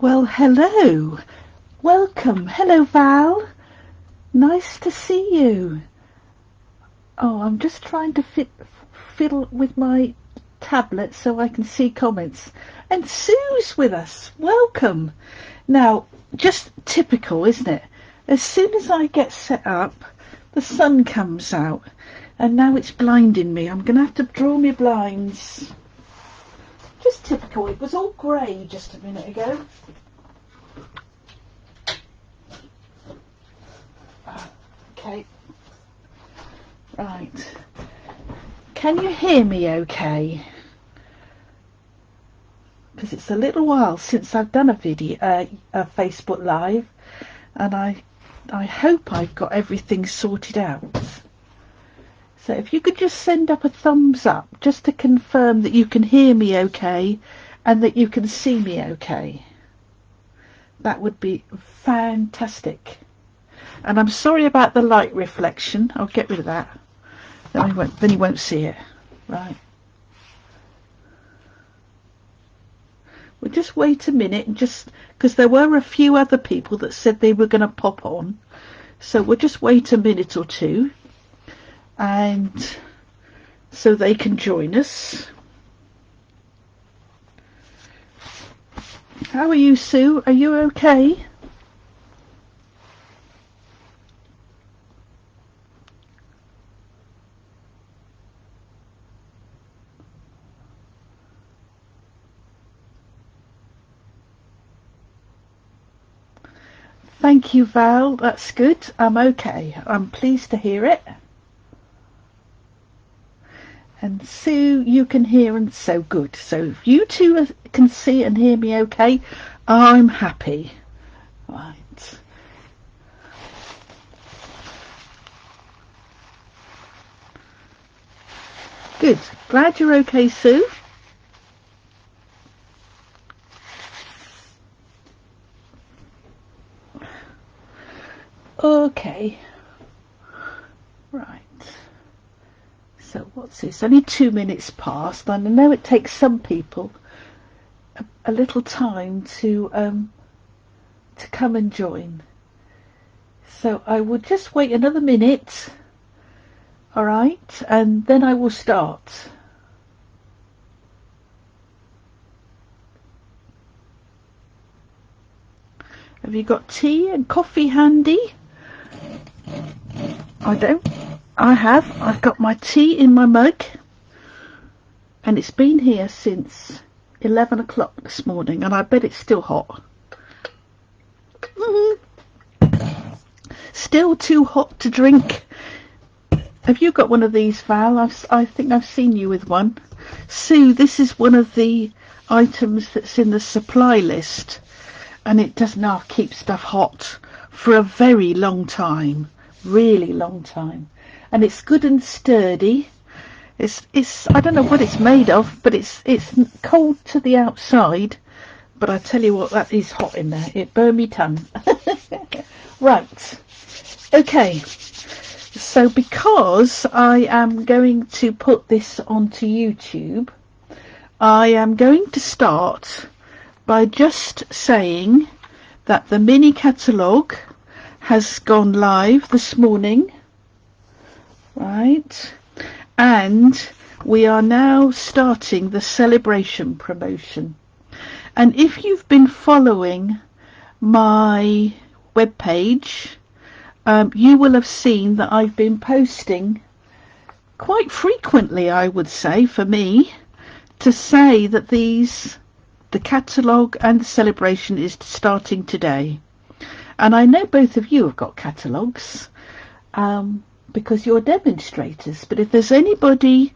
Well, hello. Welcome. Hello, Val. Nice to see you. Oh, I'm just trying to fiddle with my tablet so I can see comments. And Sue's with us. Welcome. Now, just typical, isn't it? As soon as I get set up, the sun comes out. And now it's blinding me. I'm going to have to draw my blinds. Just typical. It was all grey just a minute ago. Okay. Right. Can you hear me okay? Because it's a little while since I've done a video, a Facebook Live, and I hope I've got everything sorted out. So if you could just send up a thumbs up just to confirm that you can hear me okay and that you can see me okay. That would be fantastic. And I'm sorry about the light reflection. I'll get rid of that. Then you won't see it. Right. We'll just wait a minute, just because there were a few other people that said they were going to pop on. So we'll just wait a minute or two. And so they can join us. How are you, Sue? Are you okay? Thank you, Val. That's good. I'm okay. I'm pleased to hear it. And Sue, you can hear, and so good. So if you two can see and hear me okay, I'm happy. Right. Good. Glad you're okay, Sue. Okay. Right. So what's this? Only 2 minutes past. And I know it takes some people a little time to come and join. So I will just wait another minute. All right, and then I will start. Have you got tea and coffee handy? I don't. I have. I've got my tea in my mug, and it's been here since 11 o'clock this morning, and I bet it's still hot. Still too hot to drink. Have you got one of these, Val? I think I've seen you with one. Sue, this is one of the items that's in the supply list, and it does now keep stuff hot for a very long time, really long time. And it's good and sturdy. It's I don't know what it's made of, but it's cold to the outside. But I tell you what, that is hot in there. It burned me tongue. Right. Okay. So because I am going to put this onto YouTube, I am going to start by just saying that the mini catalogue has gone live this morning, right? And we are now starting the celebration promotion. And if you've been following my webpage, you will have seen that I've been posting quite frequently, I would say, for me, to say that the catalogue and the celebration is starting today. And I know both of you have got catalogues because you're demonstrators. But if there's anybody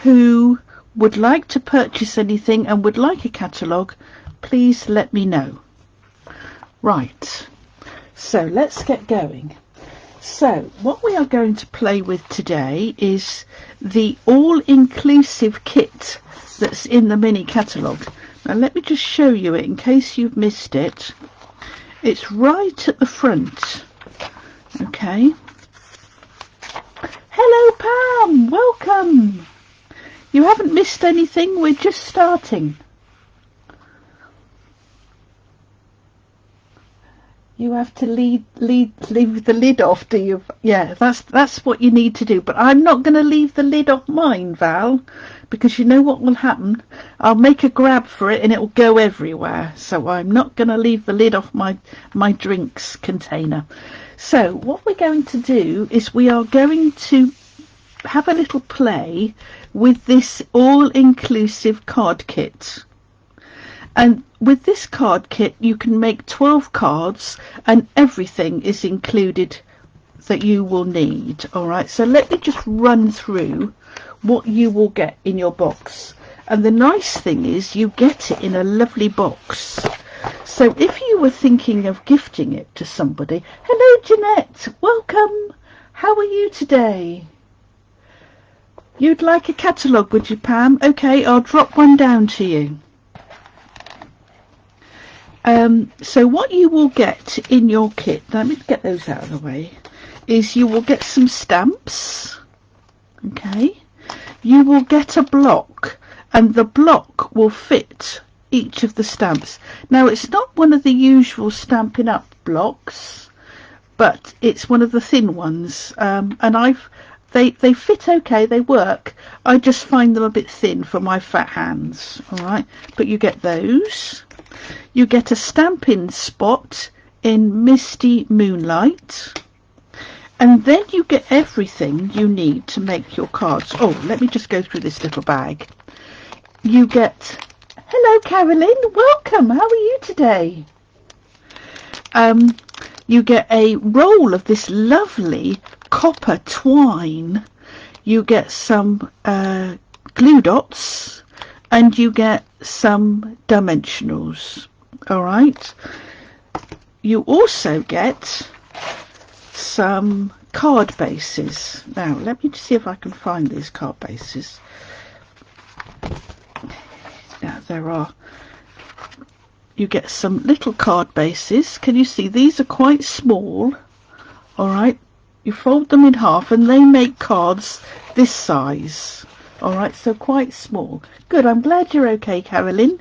who would like to purchase anything and would like a catalogue, please let me know. Right. So let's get going. So what we are going to play with today is the all-inclusive kit that's in the mini catalogue. Now let me just show you it in case you've missed it. It's right at the front. Okay. Hello Pam, welcome. You haven't missed anything, we're just starting. You have to leave the lid off, do you? Yeah, that's what you need to do. But I'm not going to leave the lid off mine, Val, because you know what will happen? I'll make a grab for it and it will go everywhere. So I'm not going to leave the lid off my drinks container. So what we're going to do is we are going to have a little play with this all-inclusive card kit. And with this card kit you can make 12 cards and everything is included that you will need. Alright, so let me just run through what you will get in your box. And the nice thing is you get it in a lovely box. So if you were thinking of gifting it to somebody, hello Jeanette, welcome, how are you today? You'd like a catalogue, would you, Pam? Okay, I'll drop one down to you. So what you will get in your kit, let me get those out of the way, is you will get some stamps, okay, you will get a block, and the block will fit each of the stamps. Now it's not one of the usual Stampin' Up blocks, but it's one of the thin ones, and they fit okay, they work, I just find them a bit thin for my fat hands. Alright, but you get those. You get a stamping spot in Misty Moonlight, and then you get everything you need to make your cards. Oh, let me just go through this little bag. You get, hello Carolyn, welcome, how are you today? You get a roll of this lovely copper twine, you get some glue dots, and you get some dimensionals. All right, you also get some card bases. Now let me just see if I can find these card bases. Now there are, you get some little card bases. Can you see these are quite small? All right, you fold them in half and they make cards this size. All right, so quite small. Good, I'm glad you're okay, Carolyn.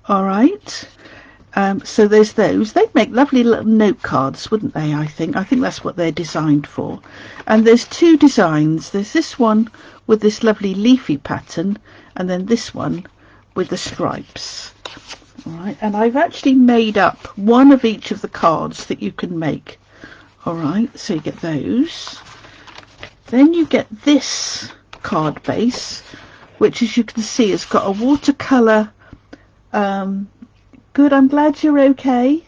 All right, so there's those. They'd make lovely little note cards, wouldn't they? I think that's what they're designed for. And there's two designs. There's this one with this lovely leafy pattern, and then this one with the stripes. All right, and I've actually made up one of each of the cards that you can make. All right, so you get those. Then you get this card base, which as you can see has got a watercolor. Good, I'm glad you're okay.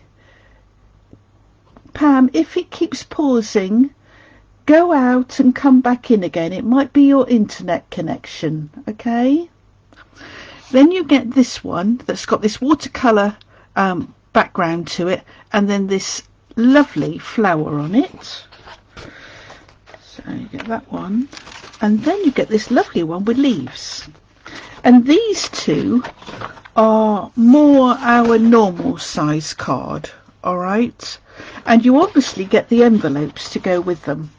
Pam, if it keeps pausing, go out and come back in again. It might be your internet connection, okay? Then you get this one that's got this watercolor background to it, and then this lovely flower on it. So you get that one, and then you get this lovely one with leaves. And these two are more our normal size card. All right, and you obviously get the envelopes to go with them.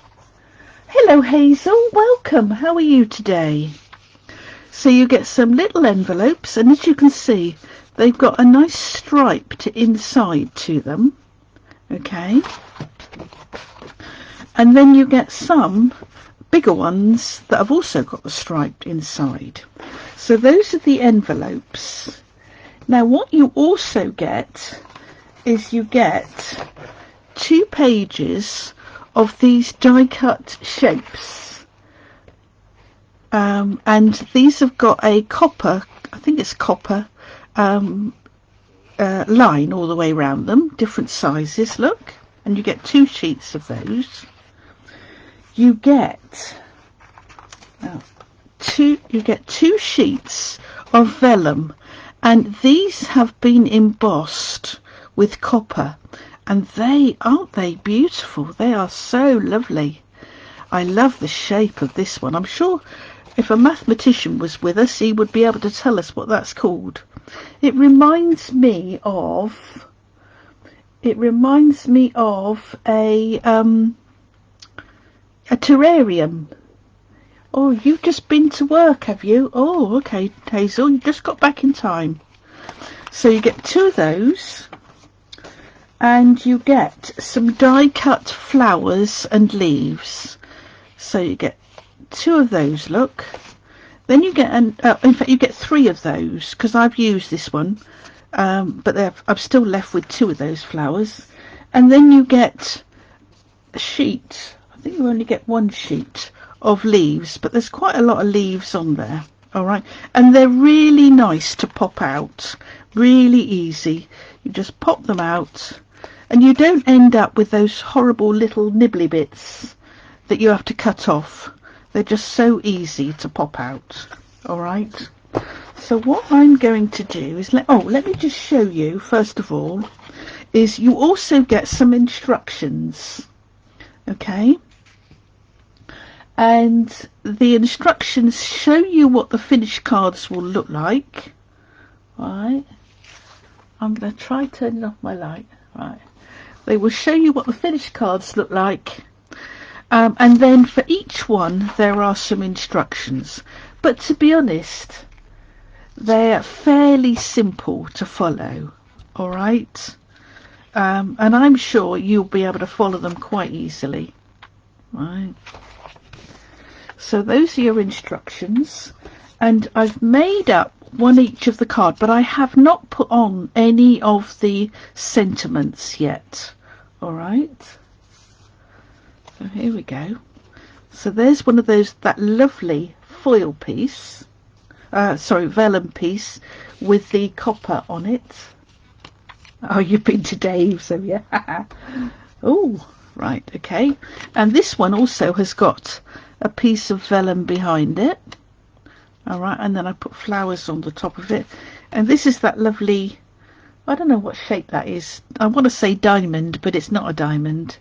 Hello Hazel, welcome, how are you today? So you get some little envelopes, and as you can see they've got a nice striped inside to them, okay, and then you get some bigger ones that have also got the striped inside. So those are the envelopes. Now what you also get is you get 2 pages of these die cut shapes, and these have got a copper, I think it's copper line all the way around them, different sizes, look, and you get 2 sheets of those. You get two sheets of vellum, and these have been embossed with copper, and aren't they beautiful? They are so lovely. I love the shape of this one. I'm sure if a mathematician was with us he would be able to tell us what that's called. It reminds me of a terrarium. Oh, you've just been to work, have you? Oh, okay, Hazel, you just got back in time. So you get 2 of those, and you get some die cut flowers and leaves. So you get 2 of those, look. Then you get in fact you get 3 of those, because I've used this one, but I'm still left with 2 of those flowers. And then you get a sheet, I think you only get 1 sheet of leaves, but there's quite a lot of leaves on there. All right, and they're really nice to pop out, really easy. You just pop them out, and you don't end up with those horrible little nibbly bits that you have to cut off. They're just so easy to pop out. All right, so what I'm going to do is let me just show you first of all is you also get some instructions. Okay, and the instructions show you what the finished cards will look like. Right, I'm going to try turning off my light. Right, they will show you what the finished cards look like, and then for each one there are some instructions, but to be honest they're fairly simple to follow. All right, and I'm sure you'll be able to follow them quite easily. Right, so those are your instructions, and I've made up one each of the card, but I have not put on any of the sentiments yet. All right, so here we go. So there's one of those, that lovely foil piece, vellum piece with the copper on it. Oh, you've been to Dave's, have you? Oh, right, okay. And this one also has got a piece of vellum behind it. All right, and then I put flowers on the top of it. And this is that lovely, I don't know what shape that is. I want to say diamond, but it's not a diamond.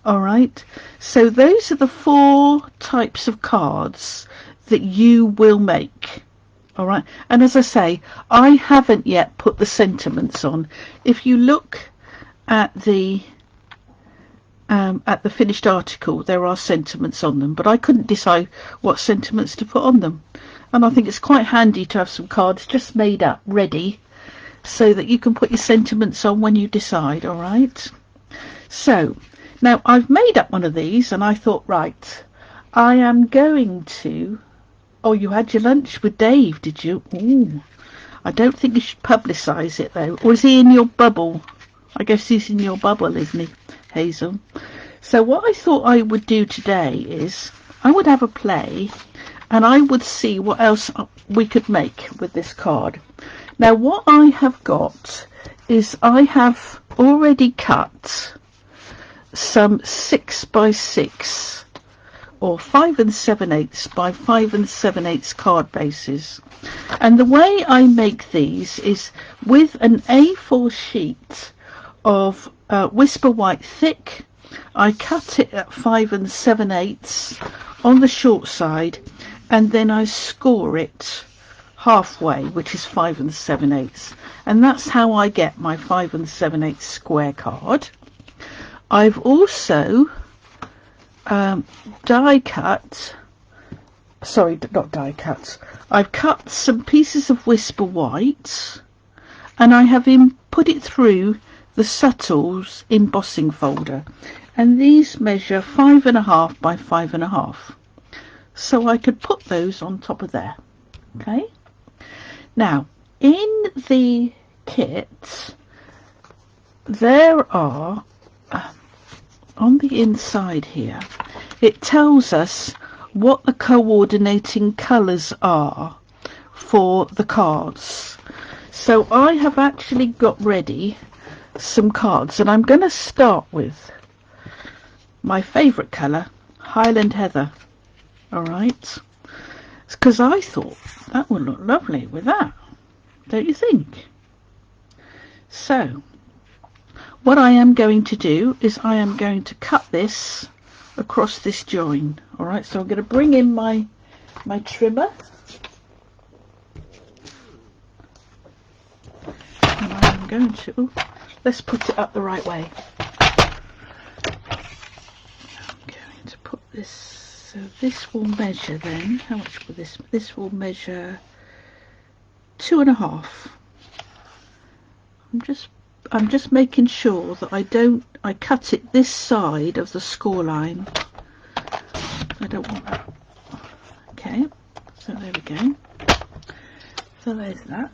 All right, so those are the 4 types of cards that you will make. All right, and as I say, I haven't yet put the sentiments on. If you look at the finished article, there are sentiments on them, but I couldn't decide what sentiments to put on them. And I think it's quite handy to have some cards just made up, ready, so that you can put your sentiments on when you decide. All right, so now I've made up one of these, and I thought, right, I am going to... Oh, you had your lunch with Dave, did you? Ooh, I don't think you should publicise it, though. Or is he in your bubble? I guess he's in your bubble, isn't he, Hazel? So what I thought I would do today is I would have a play, and I would see what else we could make with this card. Now, what I have got is I have already cut some 6 by 6 or 5 7/8 by 5 7/8 card bases, and the way I make these is with an A4 sheet of Whisper White thick. I cut it at 5 7/8 on the short side, and then I score it halfway, which is 5 7/8, and that's how I get my 5 7/8 square card. I've also I've cut some pieces of Whisper White, and I have put it through the Subtles embossing folder, and these measure 5.5 by 5.5, so I could put those on top of there. Okay, now in the kit there are on the inside here, it tells us what the coordinating colours are for the cards. So I have actually got ready some cards, and I'm going to start with my favourite colour, Highland Heather. All right, because I thought that would look lovely with that, don't you think? So what I am going to do is I am going to cut this across this join. All right, so I'm going to bring in my trimmer, and I'm going to, let's put it up the right way. I'm going to put this, so this will measure then, how much will this will measure 2.5. I'm just I'm just making sure that I cut it this side of the score line. I don't want that. Okay, so there we go. So there's that.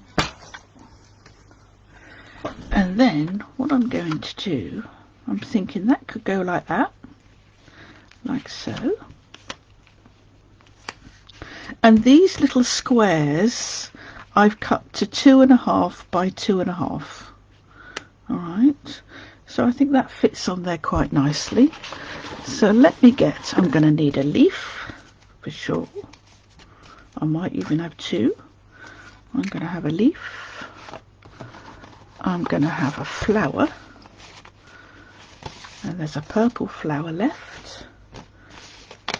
And then what I'm going to do, I'm thinking that could go like that, like so. And these little squares I've cut to 2.5 by 2.5. All right, so I think that fits on there quite nicely. So let me get, I'm going to need a leaf for sure. I might even have two. I'm going to have a leaf. I'm going to have a flower. And there's a purple flower left.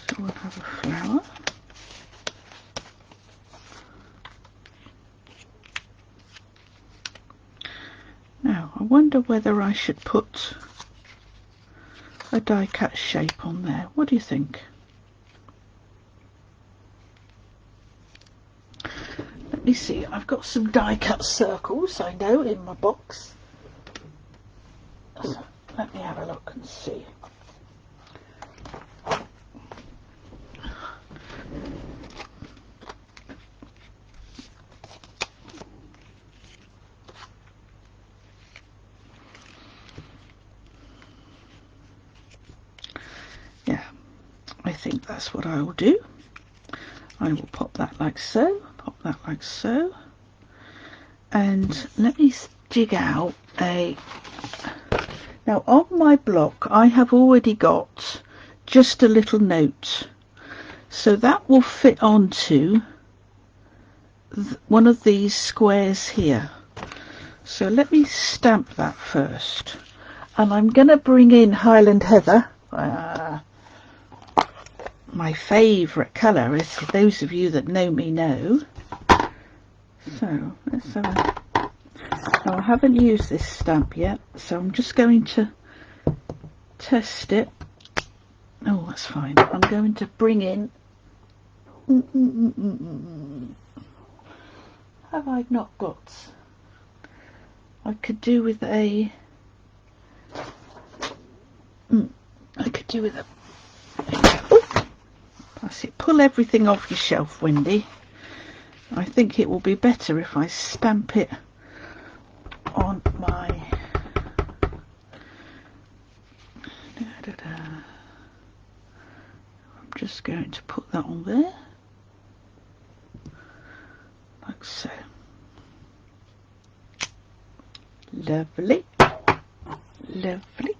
So we'll have a flower. Now, I wonder whether I should put a die cut shape on there. What do you think? Let me see. I've got some die cut circles, I know, in my box. So let me have a look and see. Yeah, I think that's what I will do. I will pop that like so, pop that like so, and let me dig out a, now on my block I have already got just a little note, so that will fit onto one of these squares here. So let me stamp that first, and I'm going to bring in Highland Heather. My favourite colour, is for those of you that know me know. So let's have a, now I haven't used this stamp yet, so I'm just going to test it. Oh, that's fine. I'm going to bring in, have I not got, I could do with a, I could do with a, that's it. Pull everything off your shelf, Wendy. I think it will be better if I stamp it on my... I'm just going to put that on there. Like so. Lovely. Lovely.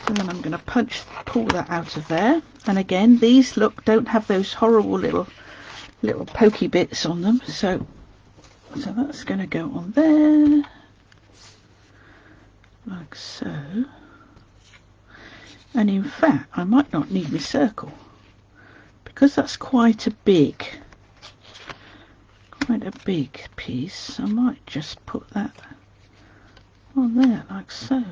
So then I'm going to pull that out of there. And again, these don't have those horrible little pokey bits on them. So that's going to go on there, like so. And in fact, I might not need my circle because that's quite a big piece. I might just put that on there, like so.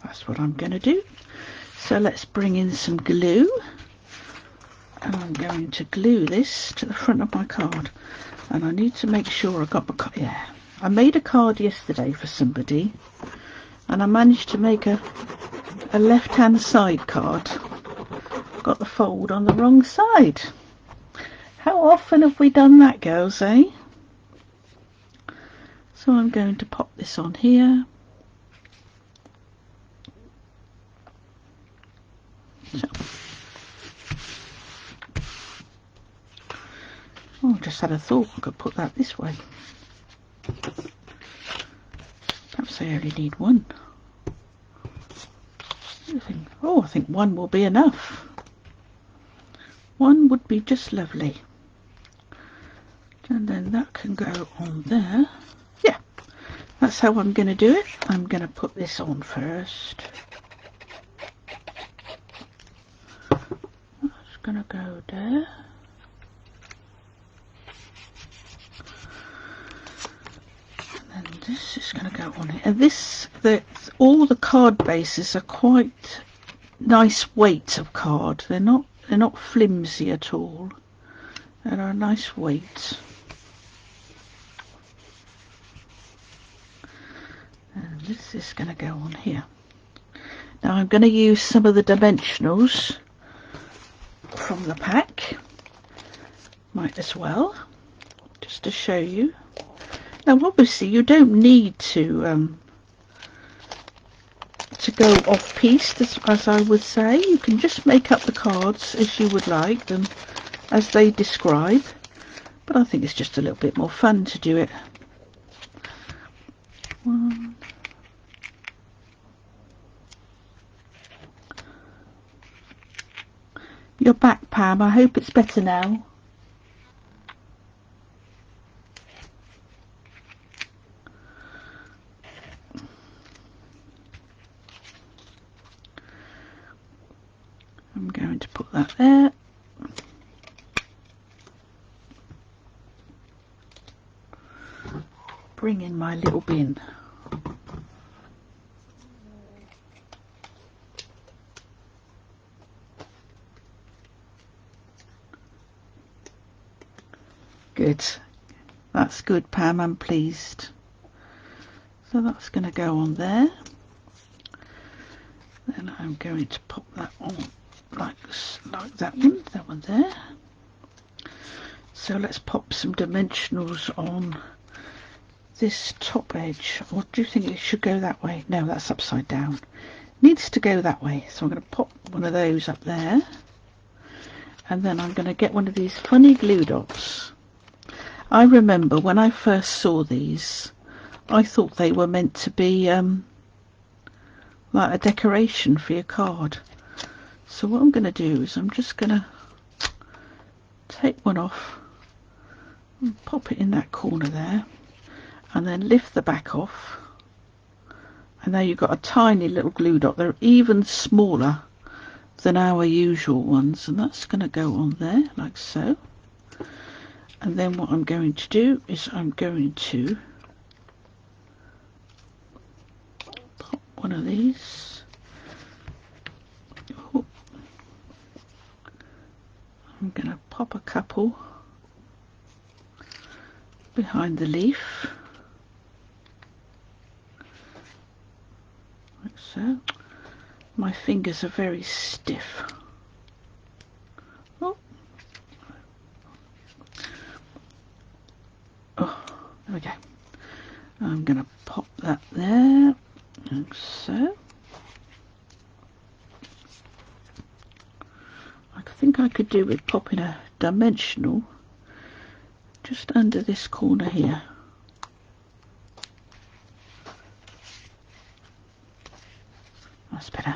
That's what I'm going to do. So let's bring in some glue, and I'm going to glue this to the front of my card. And I need to make sure I got my card. Yeah, I made a card yesterday for somebody, and I managed to make a left-hand side card. Got the fold on the wrong side. How often have we done that, girls, eh? So I'm going to pop this on here. So. Oh, I just had a thought I could put that this way. Perhaps I only need one. I think one will be enough. One would be just lovely. And then that can go on there. Yeah, that's how I'm going to do it. I'm going to put this on first. Gonna go there, and then this is gonna go on here. And all the card bases are quite nice weight of card. They're not they're not flimsy at all. They're a nice weight. And this is going to go on here. Now I'm going to use some of the dimensionals from the pack. Might as well, just to show you. Now obviously you don't need to go off piece, as I would say. You can just make up the cards as you would like them, as they describe, but I think it's just a little bit more fun to do it. One. You're back, Pam. I hope it's better now. I'm going to put that there. Bring in my little bin. Good. That's good, Pam. I'm pleased. So that's going to go on there. Then I'm going to pop that on like that one there. So let's pop some dimensionals on this top edge. Or do you think it should go that way? No, that's upside down. Needs to go that way. So I'm going to pop one of those up there. And then I'm going to get one of these funny glue dots. I remember when I first saw these, I thought they were meant to be like a decoration for your card. So what I'm going to do is I'm just going to take one off and pop it in that corner there, and then lift the back off, and now you've got a tiny little glue dot. They're even smaller than our usual ones, and that's going to go on there like so. And then what I'm going to do is I'm going to pop one of these. Oh. I'm going to pop a couple behind the leaf, like so. My fingers are very stiff. There we go. I'm going to pop that there, like so. I think I could do with popping a dimensional just under this corner here. That's better.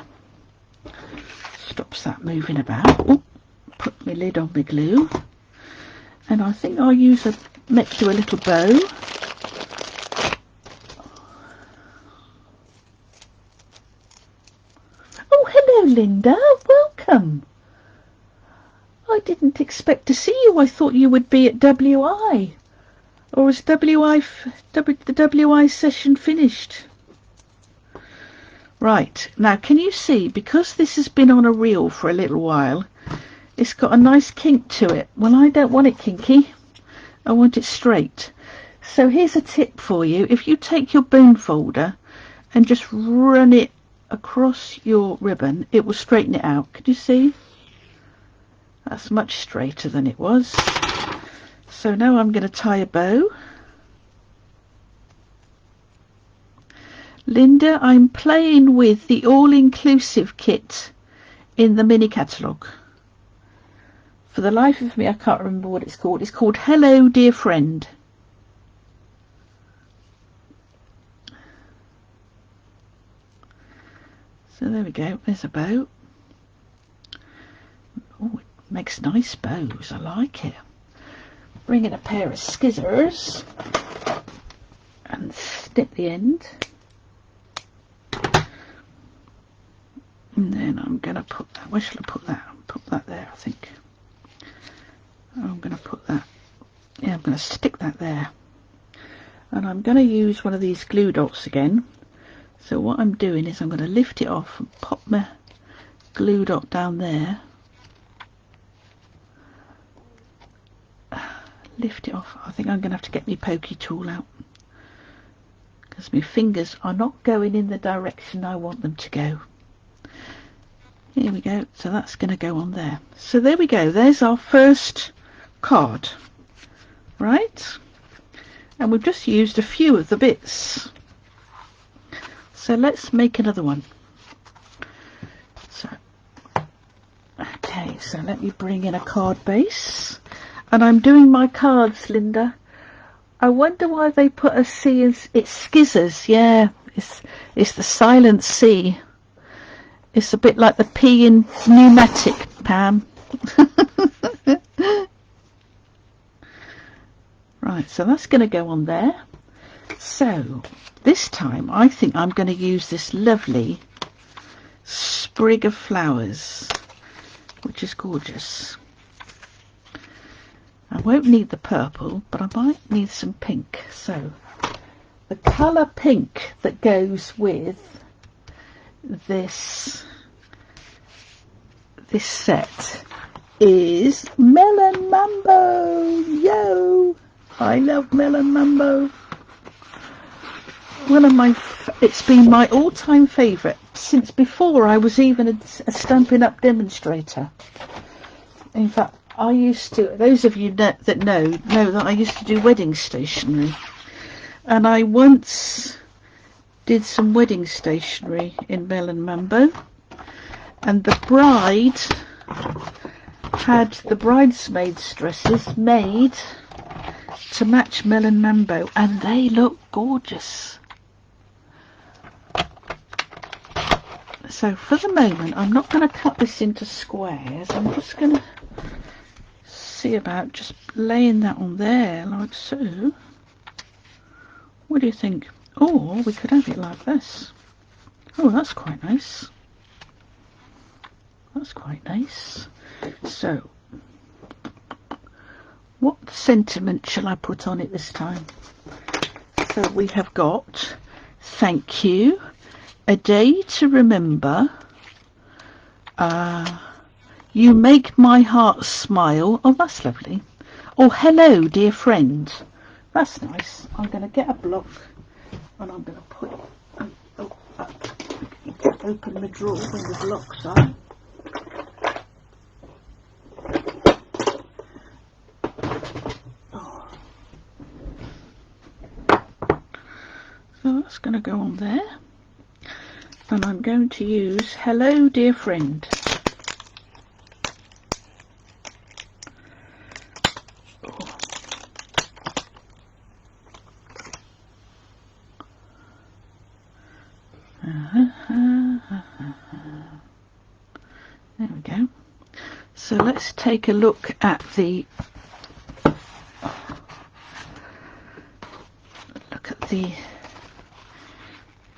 Stops that moving about. Oh, put my lid on my glue. And I think I'll use a make you a little bow. Oh, hello, Linda. Welcome. I didn't expect to see you. I thought you would be at WI. Or is the WI session finished? Right. Now, can you see, because this has been on a reel for a little while, it's got a nice kink to it. Well, I don't want it kinky. I want it straight. So here's a tip for you. If you take your bone folder and just run it across your ribbon, it will straighten it out. Can you see? That's much straighter than it was. So now I'm going to tie a bow. Linda, I'm playing with the all-inclusive kit in the mini catalogue. For the life of me, I can't remember what it's called. It's called Hello, Dear Friend. So there we go. There's a bow. Oh, it makes nice bows. I like it. Bring in a pair of scissors and snip the end. And then I'm going to put that. Where shall I put that? Put that there, I think. I'm going to put that, yeah, I'm going to stick that there, and I'm going to use one of these glue dots again. So what I'm doing is I'm going to lift it off and pop my glue dot down there, lift it off. I think I'm going to have to get my pokey tool out because my fingers are not going in the direction I want them to go. Here we go. So that's going to go on there. So there we go. There's our first card. Right? And we've just used a few of the bits. So let's make another one. So, okay, so let me bring in a card base. And I'm doing my cards, Linda. I wonder why they put a C in, it's skizzers, yeah. It's the silent C. It's a bit like the P in pneumatic, Pam. Right, so that's going to go on there. So this time I think I'm going to use this lovely sprig of flowers, which is gorgeous. I won't need the purple, but I might need some pink. So the colour pink that goes with this set is Melon Mambo. Yo! I love Melon Mambo. One of my, it's been my all-time favourite since before I was even a Stampin' Up! Demonstrator. In fact, I used to, those of you that know that I used to do wedding stationery. And I once did some wedding stationery in Melon Mambo. And the bride had the bridesmaids' dresses made to match Melon Mambo, and they look gorgeous. So for the moment I'm not going to cut this into squares. I'm just going to see about just laying that on there like so. What do you think? Or we could have it like this. Oh, that's quite nice. That's quite nice. So what sentiment shall I put on it this time? So we have got thank you, a day to remember, you make my heart smile. Oh, that's lovely. Oh, hello dear friend. That's nice. I'm going to get a block and I'm going to put open the drawer where the blocks are. So that's going to go on there. And I'm going to use hello dear friend. There we go. So let's take a look at the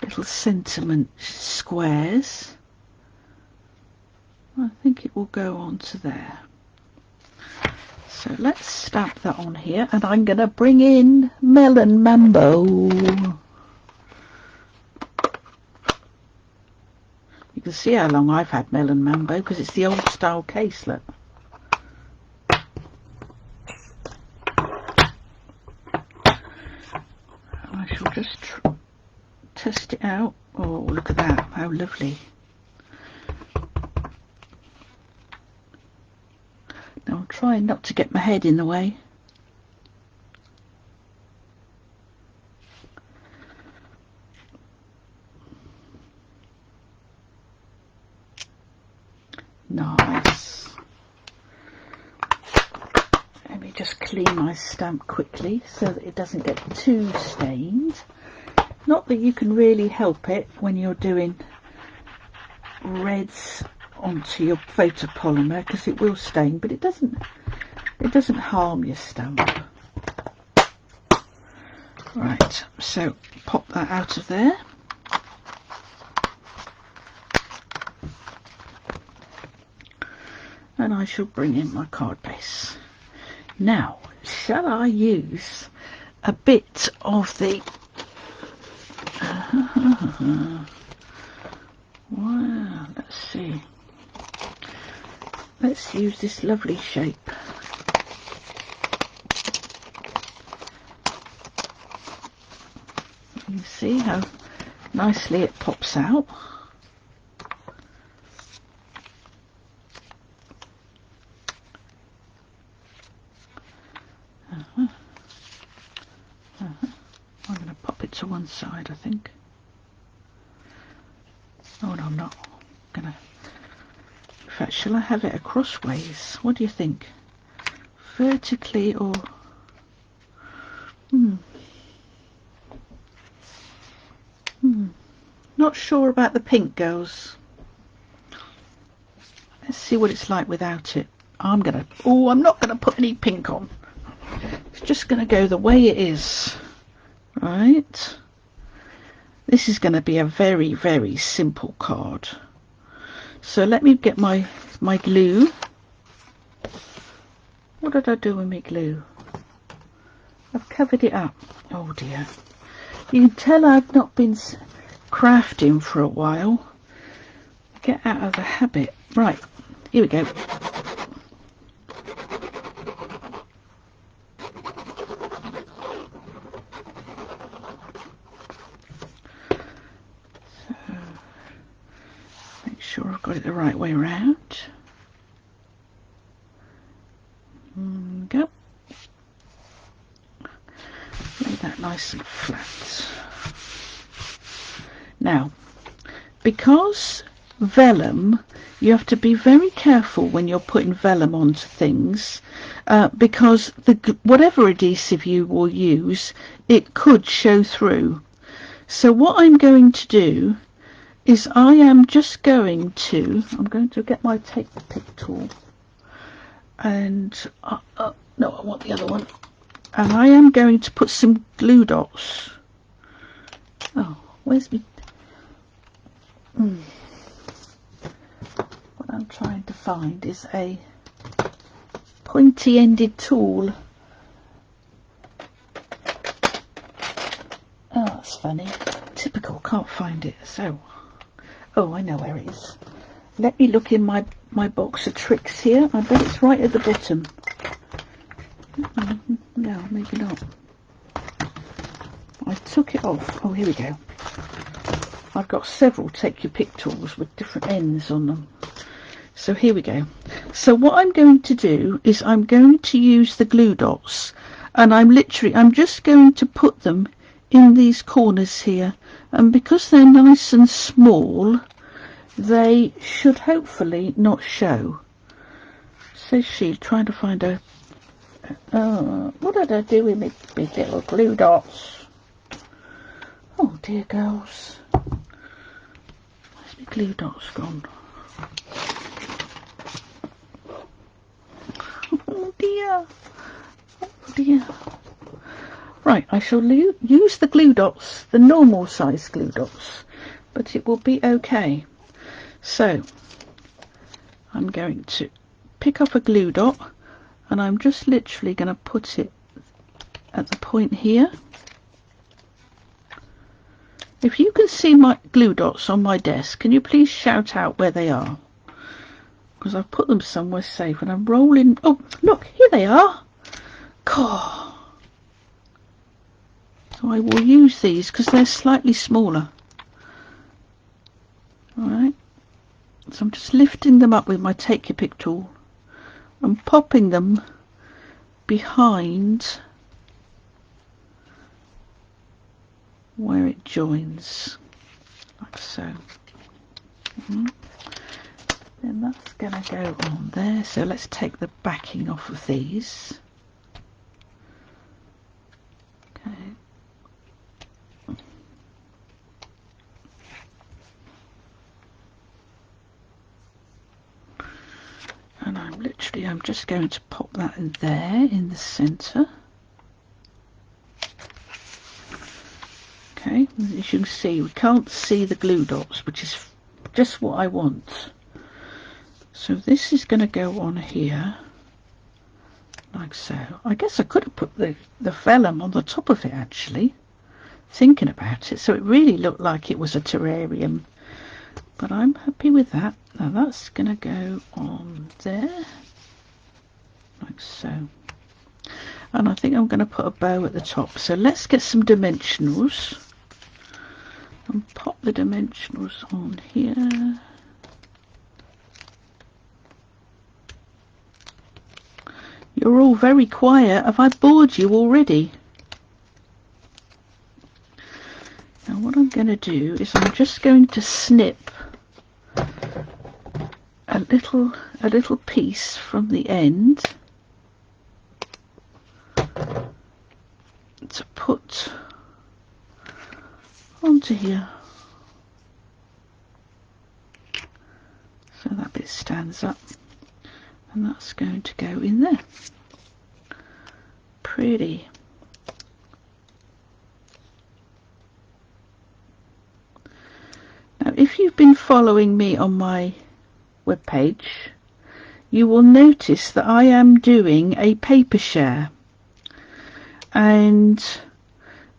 little sentiment squares. I think it will go on to there. So let's stamp that on here, and I'm going to bring in Melon Mambo. You can see how long I've had Melon Mambo because it's the old style case, look. I shall just test it out. Oh, look at that, how lovely. Now I'm trying not to get my head in the way. Nice. Let me just clean my stamp quickly so that it doesn't get too stained. Not that you can really help it when you're doing reds onto your photopolymer, because it will stain, but it doesn't harm your stamp. Right, so pop that out of there. And I shall bring in my card base. Now, shall I use a bit of the wow, let's see. Let's use this lovely shape. See how nicely it pops out. I'm going to pop it to one side, I think. Oh no, I'm not gonna. In fact, shall I have it across ways? What do you think? Vertically or not sure about the pink, girls. Let's see what it's like without it. I'm not gonna put any pink on. It's just gonna go the way it is. Right. This is going to be a very, very simple card. So let me get my glue. What did I do with my glue? I've covered it up. Oh dear. You can tell I've not been crafting for a while. Get out of the habit. Right, here we go. Sure I've got it the right way around. Go. Lay that nice and flat. Now, because vellum, you have to be very careful when you're putting vellum onto things, because whatever adhesive you will use, it could show through. So what I'm going to do is I'm going to get my take the pick tool, and no, I want the other one, and I am going to put some glue dots. Oh, where's me? What I'm trying to find is a pointy-ended tool. Oh, that's funny. Typical, can't find it. So. Oh, I know where it is. Let me look in my box of tricks here. I bet it's right at the bottom. No, maybe not. I took it off. Oh, here we go. I've got several take your pick tools with different ends on them. So here we go. So what I'm going to do is I'm going to use the glue dots, and I'm just going to put them in these corners here, and because they're nice and small, they should hopefully not show. Says she, trying to find a what did I do with my big little glue dots? Oh dear, girls, where's my glue dots gone? Oh dear, oh dear. Right, I shall use the glue dots, the normal size glue dots, but it will be okay. So I'm going to pick up a glue dot, and I'm just literally going to put it at the point here. If you can see my glue dots on my desk, can you please shout out where they are? Because I've put them somewhere safe, and I'm rolling. Oh, look, here they are. God. So I will use these because they're slightly smaller. Alright, so I'm just lifting them up with my take your pick tool and popping them behind where it joins, like so. Then that's going to go on there. So let's take the backing off of these. Okay. And I'm just going to pop that in there in the center. Okay, as you can see, we can't see the glue dots, which is just what I want. So this is going to go on here, like so. I guess I could have put the vellum on the top of it, actually, thinking about it, so it really looked like it was a terrarium. But I'm happy with that. Now that's going to go on there, like so. And I think I'm going to put a bow at the top. So let's get some dimensionals. and pop the dimensionals on here. You're all very quiet. Have I bored you already? Now what I'm going to do is I'm just going to snip a little piece from the end to put onto here, so that bit stands up, and that's going to go in there. Pretty. Now if you've been following me on my webpage, you will notice that I am doing a paper share, and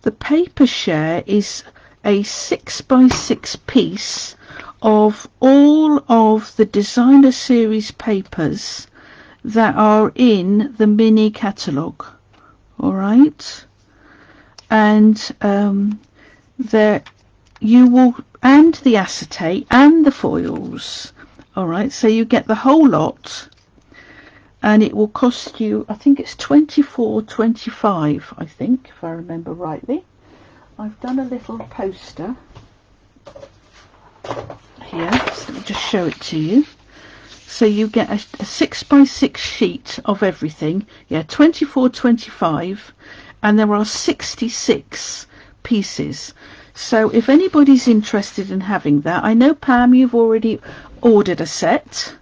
the paper share is a 6x6 piece of all of the designer series papers that are in the mini catalogue. All right, and there you will, and the acetate and the foils. All right, so you get the whole lot, and it will cost you, I think it's $24.25, I think, if I remember rightly. I've done a little poster here, so let me just show it to you. So you get a 6x6 sheet of everything, yeah, $24.25, and there are 66 pieces. So if anybody's interested in having that, I know Pam, you've already ordered a set,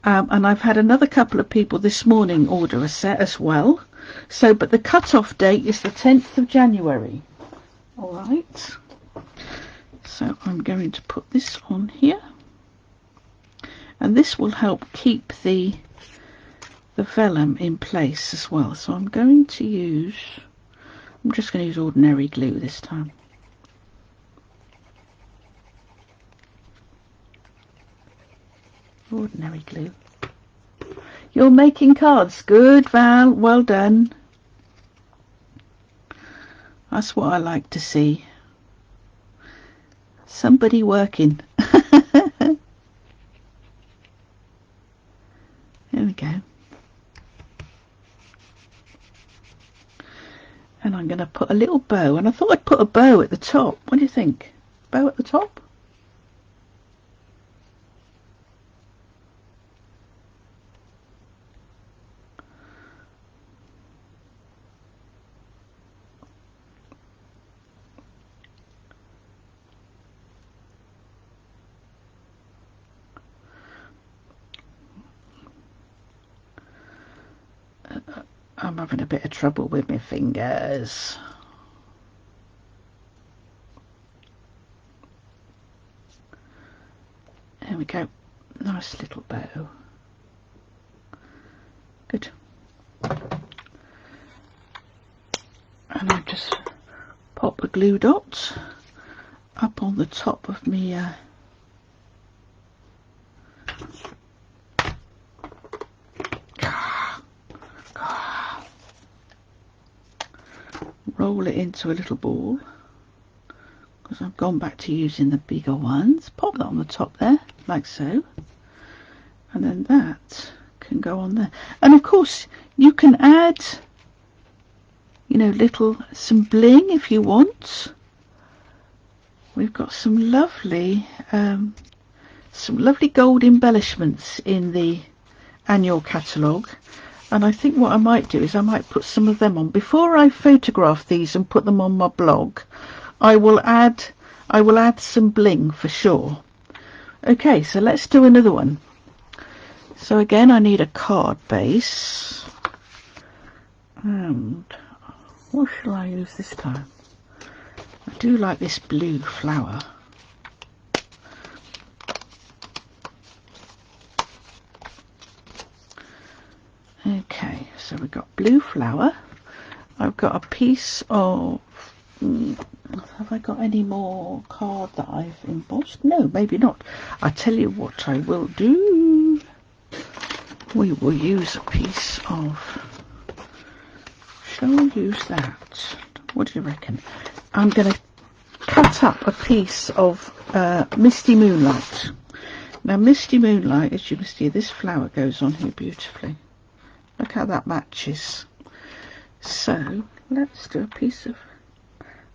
and I've had another couple of people this morning order a set as well. So, but the cut-off date is the 10th of January. All right. So I'm going to put this on here, and this will help keep the vellum in place as well. So I'm going to use, I'm just going to use ordinary glue this time. Ordinary glue. You're making cards. Good, Val. Well done. That's what I like to see. Somebody working. There we go. And I'm going to put a little bow. And I thought I'd put a bow at the top. What do you think? Bow at the top? I'm having a bit of trouble with my fingers. There we go. Nice little bow. Good. And I just pop a glue dot up on the top of me roll it into a little ball, because I've gone back to using the bigger ones. Pop that on the top there, like so, and then that can go on there. And of course you can add, you know, some bling if you want. We've got some lovely gold embellishments in the annual catalogue. And I think what I might do is I might put some of them on. Before I photograph these and put them on my blog, I will add some bling for sure. Okay, so let's do another one. So again, I need a card base. And what shall I use this time? I do like this blue flower. Okay, so we've got blue flower. I've got a piece of, have I got any more card that I've embossed? No, maybe not. I tell you what I will do. We will use a piece of, shall we use that? What do you reckon? I'm going to cut up a piece of Misty Moonlight. Now Misty Moonlight, as you can see, this flower goes on here beautifully. Look how that matches. So let's do a piece of,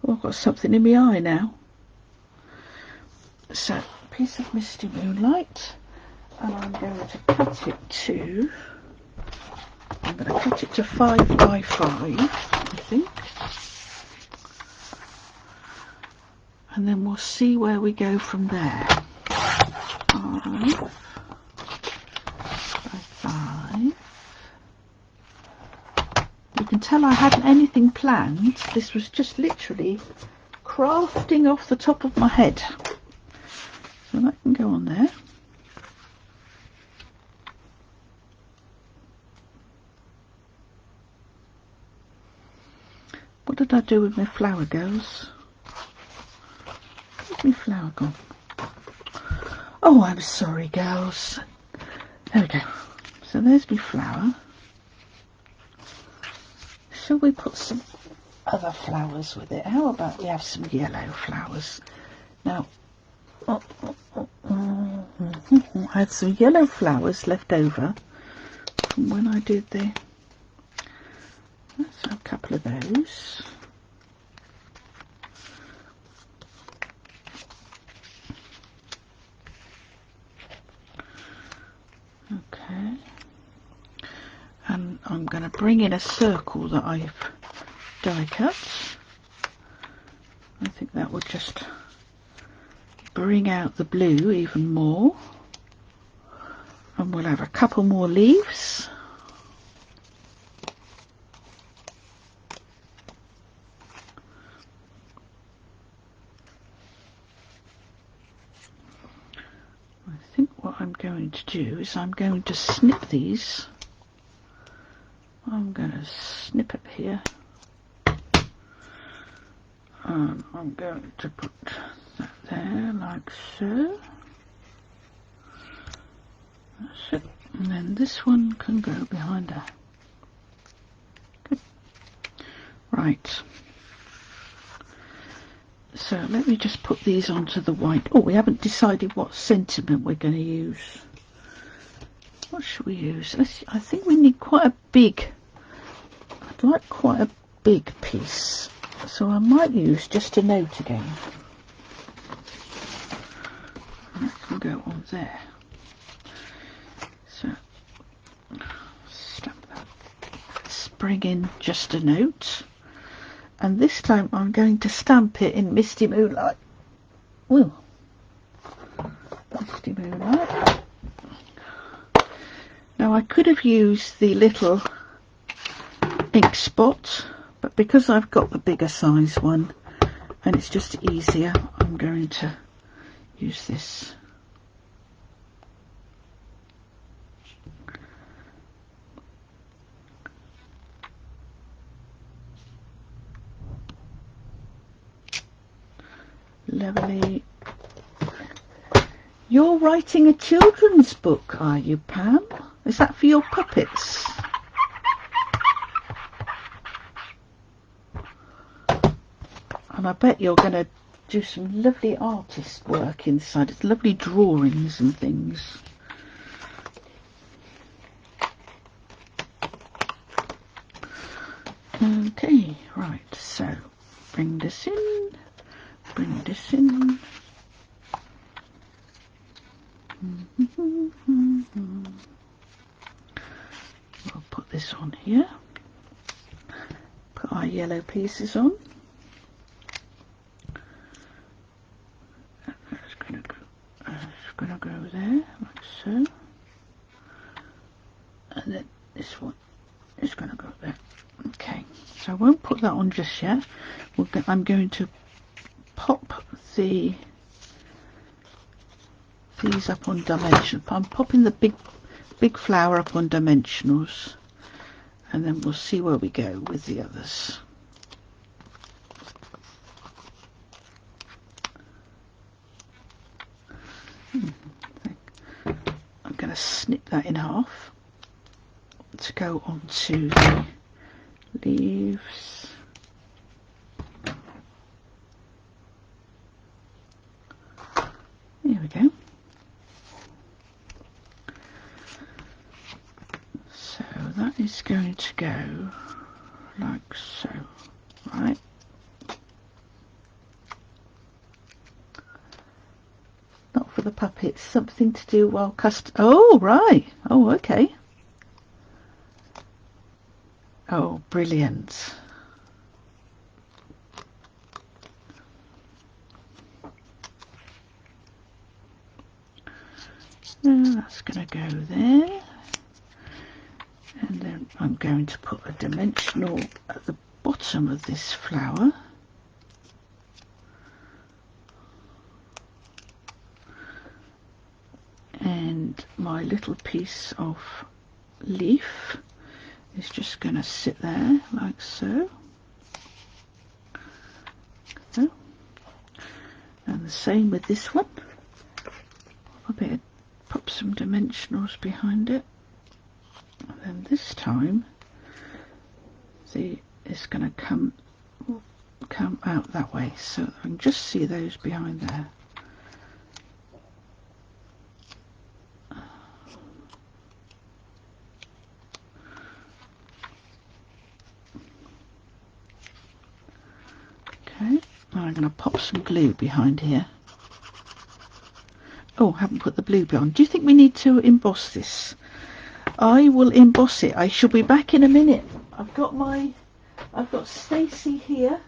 oh, I've got something in my eye now. So a piece of Misty Moonlight, and I'm going to cut it to, I'm going to cut it to 5 by 5, I think. And then we'll see where we go from there. 5 by 5. You can tell I hadn't anything planned. This was just literally crafting off the top of my head. So that can go on there. What did I do with my flower, girls? Where's my flower gone? Oh, I'm sorry, girls. There we go. So there's my flower. Shall we put some other flowers with it? How about we have some yellow flowers? Now, I had some yellow flowers left over from when I did the, let's have a couple of those. Okay, and I'm going to bring in a circle that I've die cut. I think that would just bring out the blue even more, and we'll have a couple more leaves. I think what I'm going to do is I'm going to snip these. I'm going to snip it here, and I'm going to put that there like so. That's it. And then this one can go behind her. Good. Right. So let me just put these onto the white. Oh, we haven't decided what sentiment we're going to use. What should we use? I think we need quite a big, I'd like quite a big piece. So I might use just a note again. That can go on there. So stamp that. Let's bring in just a note. And this time I'm going to stamp it in Misty Moonlight. Ooh. Misty Moonlight. Now I could have used the little ink spot, but because I've got the bigger size one and it's just easier, I'm going to use this. Lovely. You're writing a children's book, are you, Pam? Is that for your puppets? And I bet you're going to do some lovely artist work inside. It's lovely drawings and things. Okay, right, so bring this in, bring this in. We'll put this on here. Put our yellow pieces on. It's going to go there, like so. And then this one is going to go there. Okay, so I won't put that on just yet. I'm going to pop these up on dimension. I'm popping the big flower up on dimensionals, and then we'll see where we go with the others. I'm going to snip that in half to go onto the leaves. is going to go like so, right? Not for the puppets, something to do while oh, right. Oh, okay. Oh, brilliant. Now that's going to go there. And then I'm going to put a dimensional at the bottom of this flower. And my little piece of leaf is just going to sit there like so. So. And the same with this one. Pop some dimensionals behind it. And then this time, it's going to come out that way, so I can just see those behind there. Okay, now I'm going to pop some glue behind here. Oh, I haven't put the blue on. Do you think we need to emboss this? I will emboss it. I shall be back in a minute. I've got Stacey here,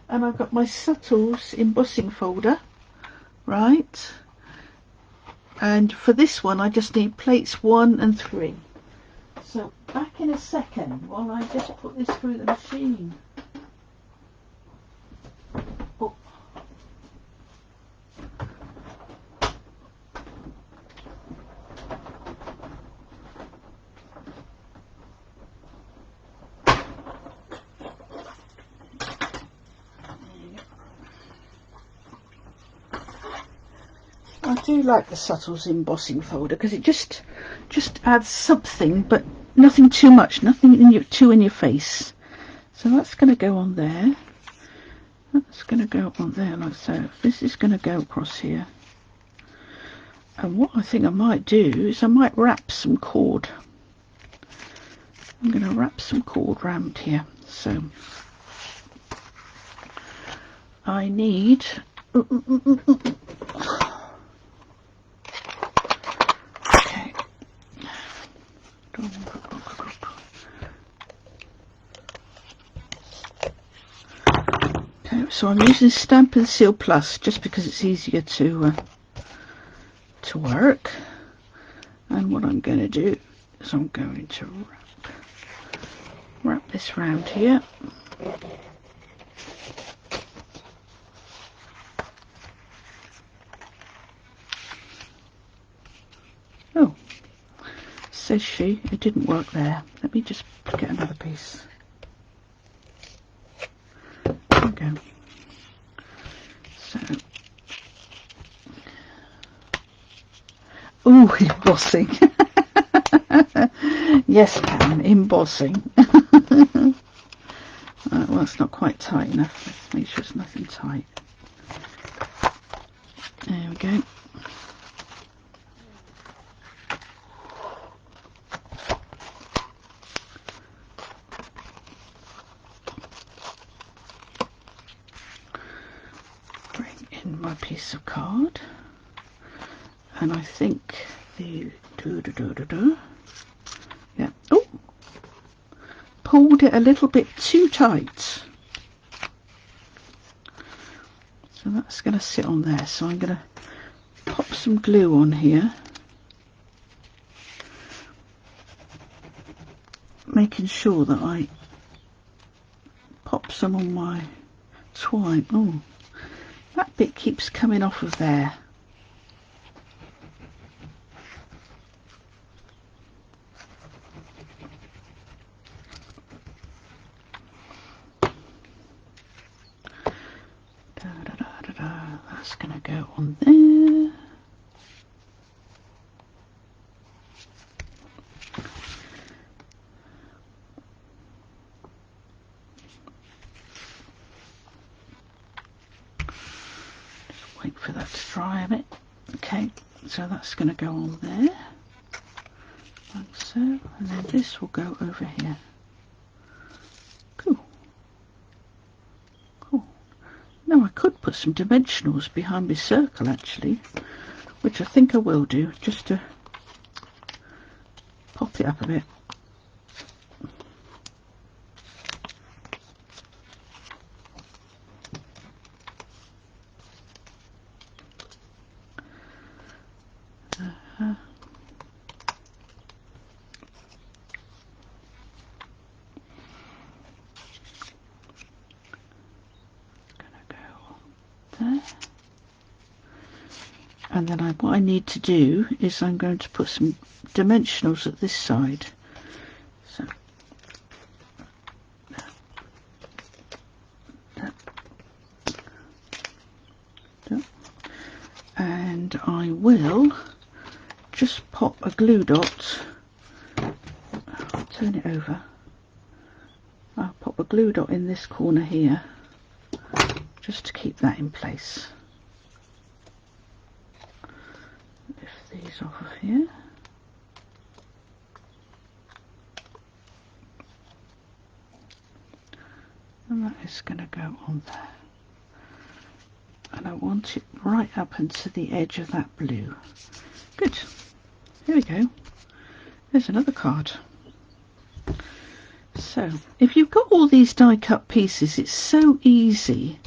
and I've got my Subtles embossing folder, right? And for this one, I just need plates 1 and 3. So back in a second while I just put this through the machine. Oh. I do like the Subtles embossing folder because it just adds something, but nothing too much, nothing in your face. So that's going to go on there. That's going to go on there like so. This is going to go across here. And what I think I might do is I might wrap some cord. I'm going to wrap some cord round here. So I need so I'm using Stampin' Seal Plus just because it's easier to work. And what I'm going to do is I'm going to wrap this round here. Oh, says she, it didn't work there. Let me just get another piece. There we go. So, ooh, embossing. Yes, Pam, embossing. Well, it's not quite tight enough. Let's make sure it's nothing tight. There we go. Bring in my piece of card. And I think the yeah. Oh, pulled it a little bit too tight. So that's going to sit on there. So I'm going to pop some glue on here, making sure that I pop some on my twine. Oh, that bit keeps coming off of there. That's going to go on there. Just wait for that to dry a bit. Okay, so that's going to go on there, like so, and then this will go over here. Cool. Cool. Now I could put some dimensionals behind my circle actually, which I think I will do, just to pop it up a bit. And then what I need to do is I'm going to put some dimensionals at this side. So and I will just pop a glue dot, turn it over, I'll pop a glue dot in this corner here just to keep that in place. Lift these off of here. And that is going to go on there. And I want it right up into the edge of that blue. Good. Here we go. There's another card. So, if you've got all these die cut pieces, it's so easy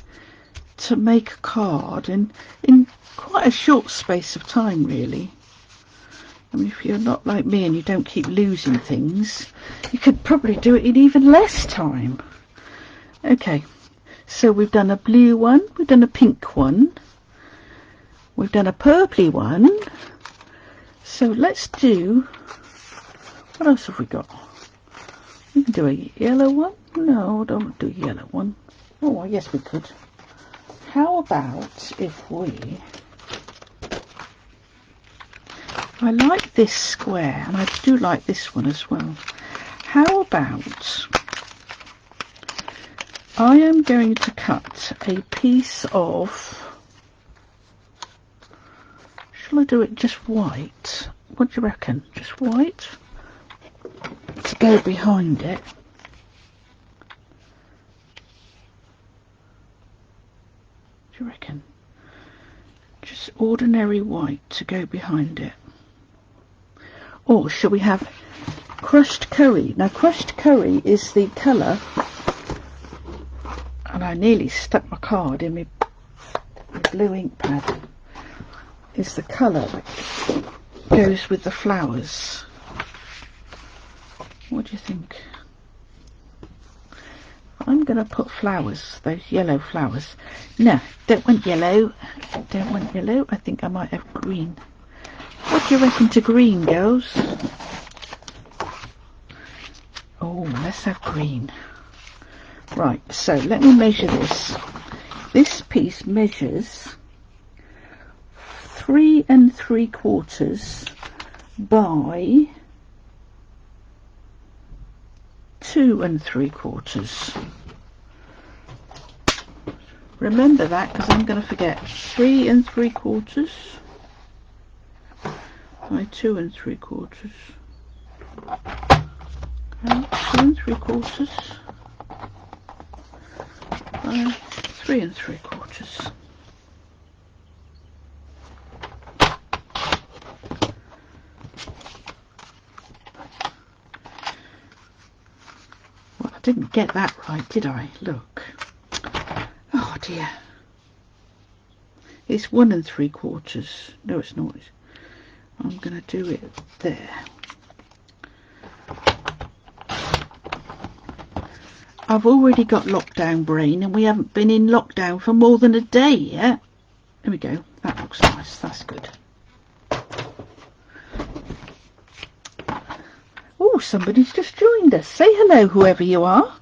to make a card in quite a short space of time, really. I mean, if you're not like me and you don't keep losing things, you could probably do it in even less time. Okay, so we've done a blue one, we've done a pink one, we've done a purpley one. So let's do, what else have we got? We can do a yellow one. No, don't do a yellow one. Oh, yes we could. How about if we, I like this square and I do like this one as well. How about I am going to cut a piece of, shall I do it just white? What do you reckon? Just white to go behind it. What do you reckon? Just ordinary white to go behind it. Or shall we have crushed curry? Now crushed curry is the colour, and I nearly stuck my card in my blue ink pad, is the colour that goes with the flowers. What do you think? I'm going to put flowers, those yellow flowers. No, don't want yellow. Don't want yellow. I think I might have green. What do you reckon to green, girls? Oh, let's have green. Right, so let me measure this. This piece measures 3 3/4 by 2 3/4. Remember that, because I'm going to forget. 3 3/4 by 2 3/4. Okay, 2 3/4 by 3 3/4. Well, I didn't get that right, did I? Look. Oh dear. It's 1 3/4. No, it's not. I'm going to do it there. I've already got lockdown brain and we haven't been in lockdown for more than a day yet. There we go. That looks nice. That's good. Oh, somebody's just joined us. Say hello, whoever you are.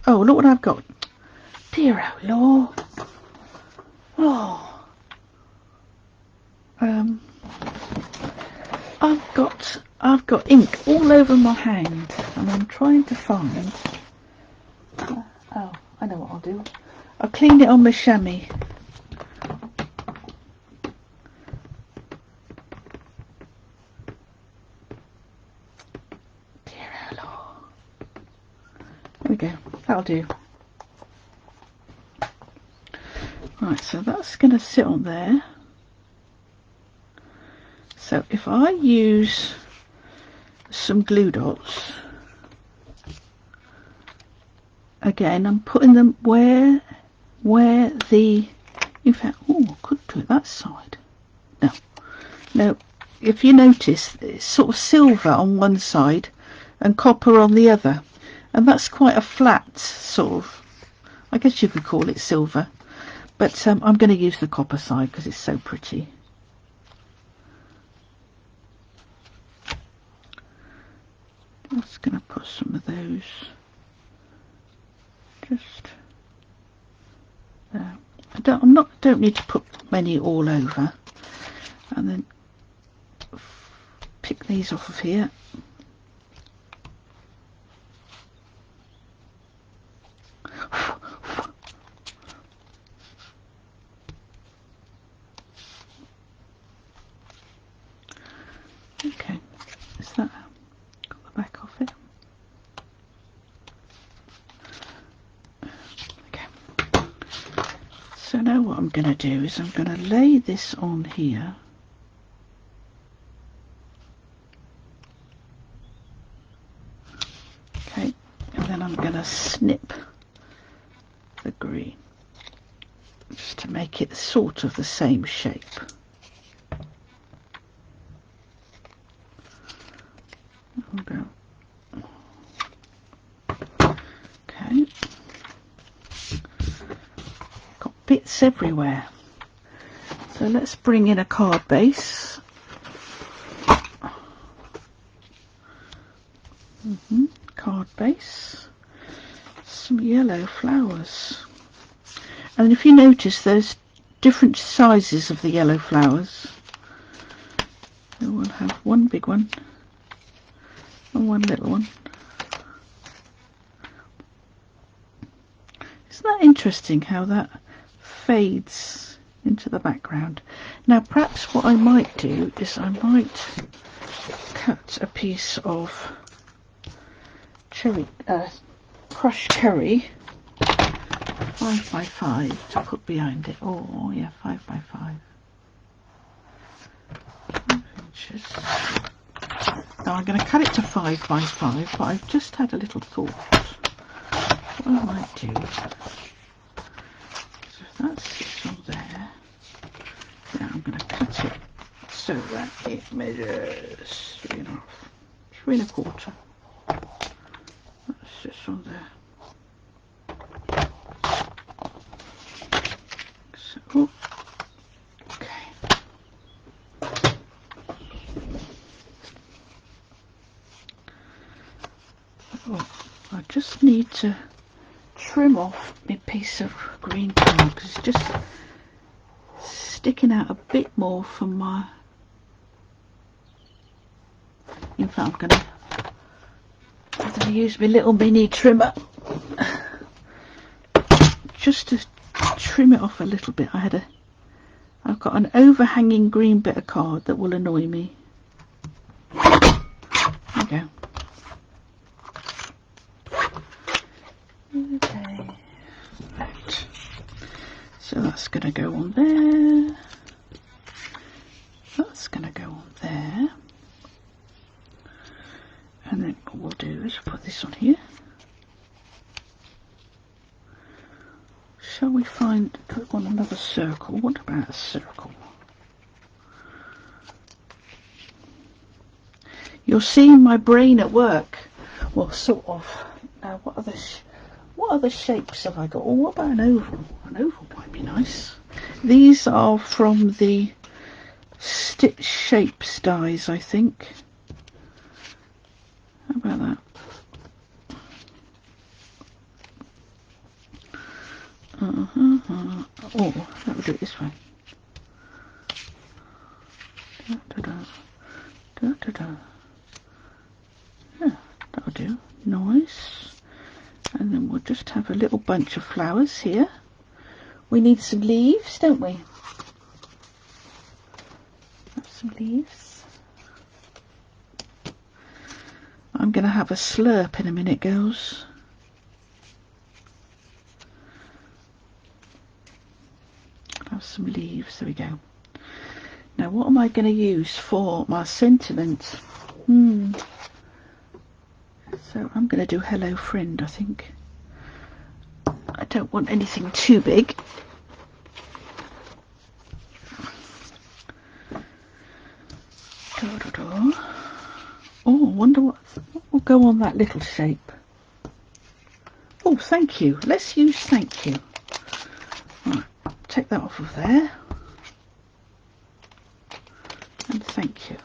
Oh, look what I've got. Dear oh Lord. Oh. I've got ink all over my hand and I'm trying to find. Oh, I know what I'll do. I'll clean it on my chamois. go, that'll do. Right, so that's going to sit on there. So if I use some glue dots, again I'm putting them where the, in fact, oh, I could do it that side. No, if you notice, it's sort of silver on one side and copper on the other, and that's quite a flat sort of, I guess you could call it silver, but I'm going to use the copper side because it's so pretty. Just going to put some of those just there. I don't need to put many all over, and then pick these off of here. Okay, is that got the back off it? Okay. So now what I'm going to do is I'm going to lay this on here. Okay, and then I'm going to snip the green just to make it sort of the same shape. Okay, got bits everywhere, so let's bring in a card base. Card base, some yellow flowers, and if you notice there's different sizes of the yellow flowers. So we'll have one big one and one little one. Isn't that interesting how that fades into the background? Now perhaps what I might do is I might cut a piece of cherry, crushed cherry, 5x5 to put behind it. Oh yeah, 5x5 inches. Now I'm going to cut it to 5x5, but I've just had a little thought. What I might do, so if that sits on there, now I'm going to cut it so that it measures 3.25. That sits on there. So, okay. Oh, I just need to trim off my piece of green card because it's just sticking out a bit more from my, in fact I'm going to use my little mini trimmer just to trim it off a little bit. I've got an overhanging green bit of card that will annoy me. There we go. Okay, right. So that's going to go on there. That's going to go on there. And then what we'll do is put this on here. Shall we find, do we want another circle? What about a circle? You're seeing my brain at work. Well, sort of. Now, what other shapes have I got? Oh, what about an oval? An oval might be nice. These are from the Stitch Shapes dies, I think. How about that? Oh, that would do it this way. Da, da, da. Da, da, da. Yeah, that'll do. Nice. And then we'll just have a little bunch of flowers here. We need some leaves, don't we? Have some leaves. I'm going to have a slurp in a minute, girls. There we go. Now what am I going to use for my sentiment? So I'm going to do hello friend, I think. I don't want anything too big. Oh, I wonder what will go on that little shape. Oh, thank you. Let's use thank you. Right, take that off of there. And thank you.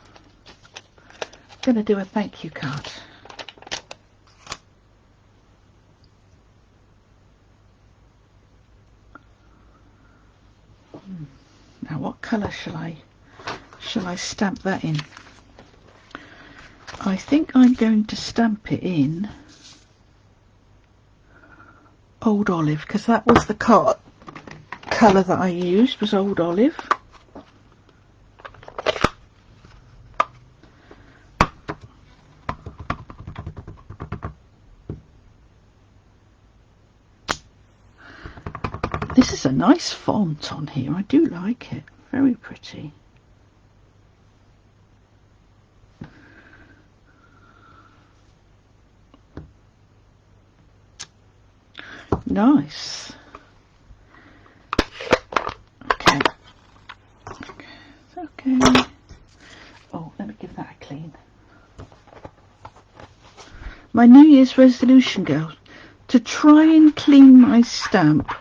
I'm going to do a thank you card. Now what colour shall I stamp that in? I think I'm going to stamp it in Old Olive, because that was the colour that I used, was Old Olive. This is a nice font on here. I do like it. Very pretty. Nice. Okay. Okay. Oh, let me give that a clean. My New Year's resolution, girl, to try and clean my stamp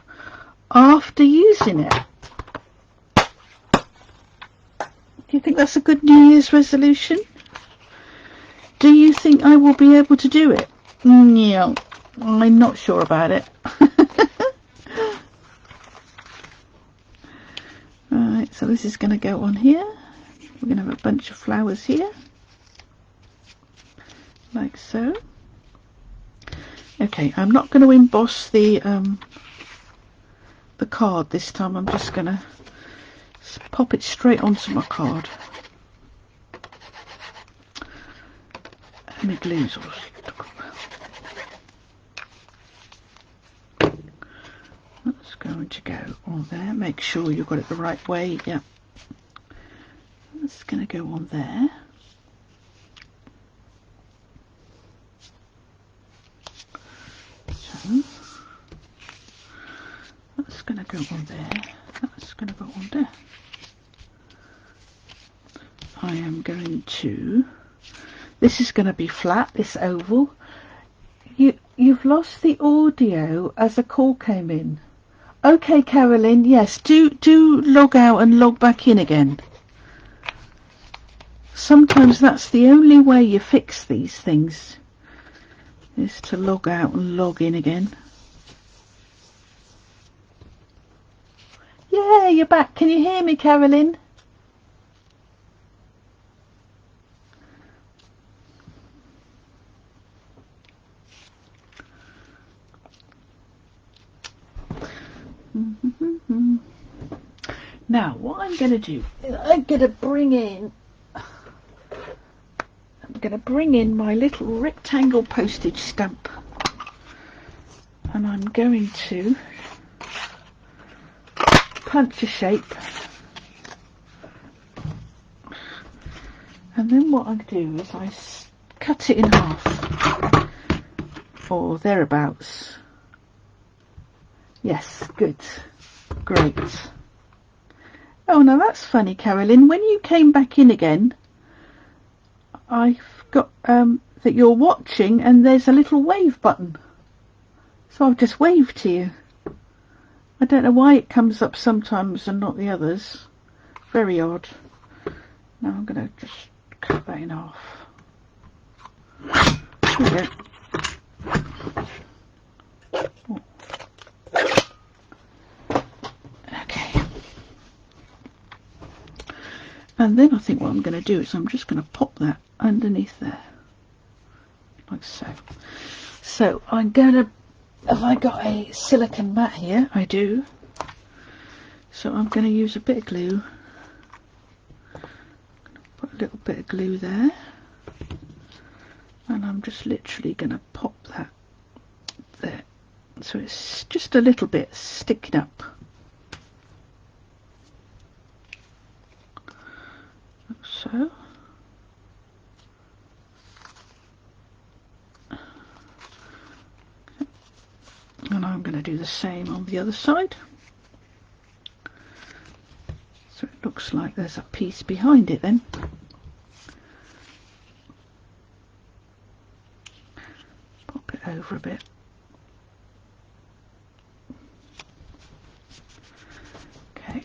after using it. Do you think that's a good New Year's resolution? Do you think I will be able to do it? No, I'm not sure about it. Alright, so this is going to go on here. We're going to have a bunch of flowers here. Like so. Okay, I'm not going to emboss the card this time. I'm just going to pop it straight onto my card. And my glue's all stuck up. That's going to go on there. Make sure you've got it the right way. Yeah. That's going to go on there. So that's going to go on there. That's going to go on there. I am going to... This is going to be flat, this oval. You've lost the audio as a call came in. Okay, Carolyn, yes, do log out and log back in again. Sometimes that's the only way you fix these things, is to log out and log in again. Yeah, you're back. Can you hear me, Carolyn? Now, what I'm going to do is I'm going to bring in my little rectangle postage stamp, and I'm going to punch a shape, and then what I do is I cut it in half, or thereabouts. Yes, good, great. Oh, now that's funny, Carolyn. When you came back in again, I've got that you're watching, and there's a little wave button. So I've just waved to you. I don't know why it comes up sometimes and not the others. Very odd. Now I'm going to just cut that in half. There we go. Oh. Okay. And then I think what I'm going to do is I'm just going to pop that underneath there. Like so. So I'm going to... Have I got a silicone mat here? I do. So I'm going to use a bit of glue. Put a little bit of glue there. And I'm just literally going to pop that there. So it's just a little bit sticking up. so. And I'm going to do the same on the other side. So it looks like there's a piece behind it then. Pop it over a bit. Okay.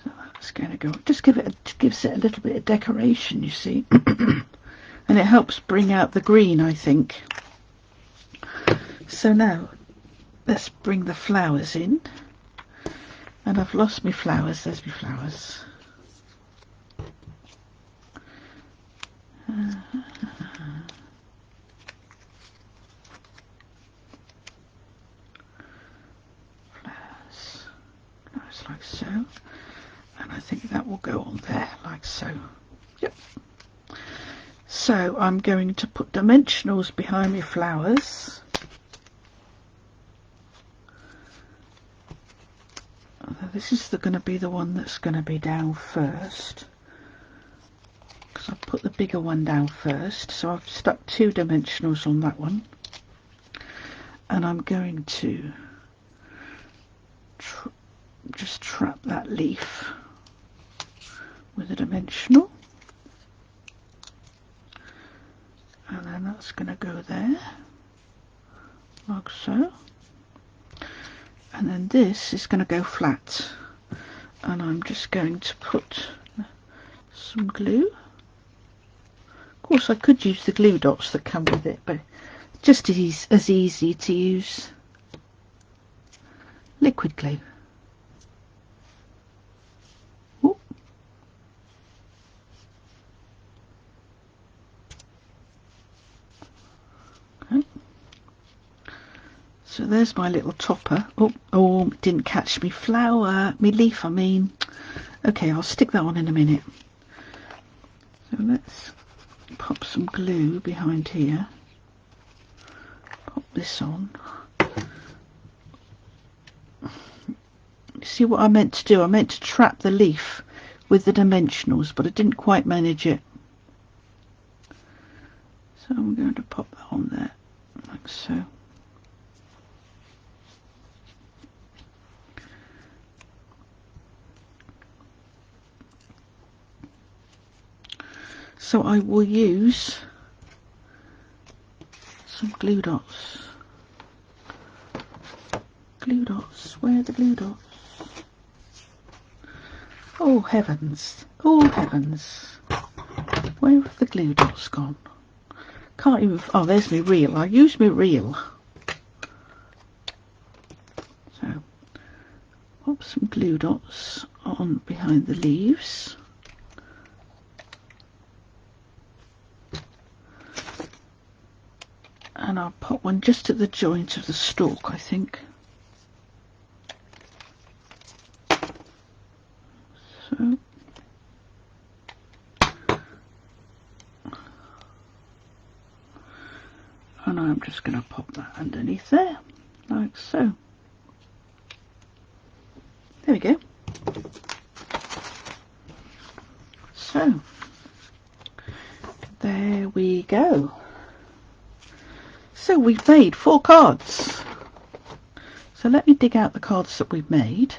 So that's going to go. Just gives it a little bit of decoration, you see. And it helps bring out the green, I think. So now let's bring the flowers in. And I've lost my flowers. There's my flowers. Flowers like so. And I think that will go on there like so. Yep. So I'm going to put dimensionals behind my flowers. This is going to be the one that's going to be down first, because I've put the bigger one down first. So I've stuck 2 dimensionals on that one, and I'm going to just trap that leaf with a dimensional, and then that's going to go there like so. And then this is going to go flat, and I'm just going to put some glue. Of course I could use the glue dots that come with it, but just as easy to use liquid glue. Ooh. Okay. So there's my little topper. Oh, didn't catch me flower, me leaf I mean. Okay, I'll stick that on in a minute. So let's pop some glue behind here. Pop this on. See what I meant to do? I meant to trap the leaf with the dimensionals, but I didn't quite manage it. So I'm going to pop that on there, like so. So I will use some glue dots. Glue dots, where are the glue dots? Oh heavens, oh heavens. Where have the glue dots gone? Can't even, oh there's my reel, I used my reel. So, pop some glue dots on behind the leaves. And I'll pop one just at the joint of the stalk, I think. So. And I'm just going to pop that underneath there, like so. There we go. So, there we go. So we've made 4 cards. So let me dig out the cards that we've made.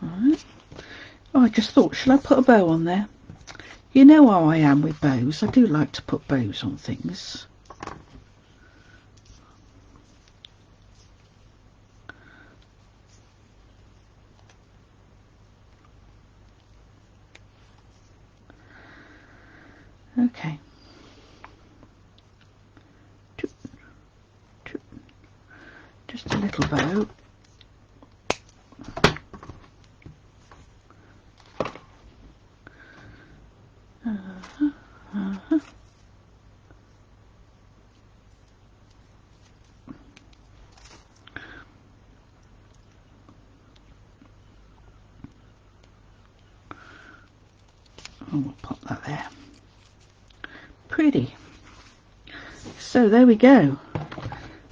Right. Oh, I just thought, shall I put a bow on there? You know how I am with bows. I do like to put bows on things. Okay. Just a little bow. Oh, we'll pop that there. Pretty. So there we go.